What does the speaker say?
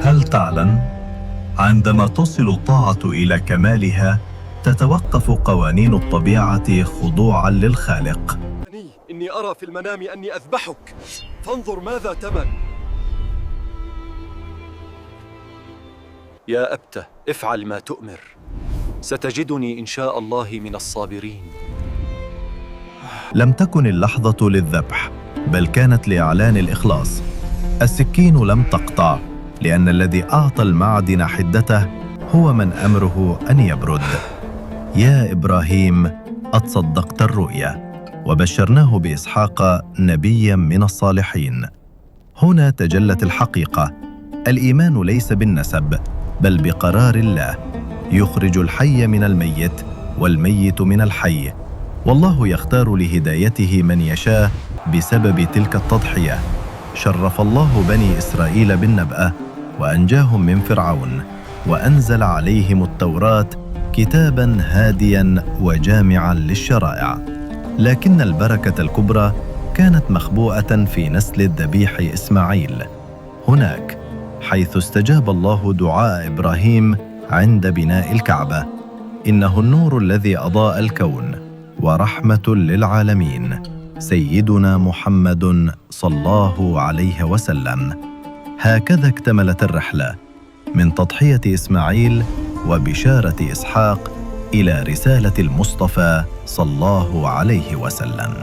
هل تعلم؟ عندما تصل الطاعة إلى كمالها تتوقف قوانين الطبيعة خضوعاً للخالق. إني أرى في المنام أني أذبحك، فانظر ماذا تمن. يا أبته، افعل ما تؤمر، ستجدني إن شاء الله من الصابرين. لم تكن اللحظة للذبح، بل كانت لإعلان الإخلاص. السكين لم تقطع، لأن الذي أعطى المعدن حدته هو من أمره أن يبرد. يا إبراهيم، أتصدقت الرؤيا، وبشرناه بإسحاق نبياً من الصالحين. هنا تجلت الحقيقة: الإيمان ليس بالنسب، بل بقرار الله، يخرج الحي من الميت والميت من الحي، والله يختار لهدايته من يشاء بسبب تلك التضحية. شرف الله بني إسرائيل بالنبأة وأنجاهم من فرعون، وأنزل عليهم التوراة كتاباً هادياً وجامعاً للشرائع. لكن البركة الكبرى كانت مخبوءة في نسل الذبيح إسماعيل، هناك حيث استجاب الله دعاء إبراهيم عند بناء الكعبة. إنه النور الذي أضاء الكون ورحمة للعالمين، سيدنا محمد صلى الله عليه وسلم. هكذا اكتملت الرحلة من تضحية إسماعيل وبشارة إسحاق إلى رسالة المصطفى صلى الله عليه وسلم.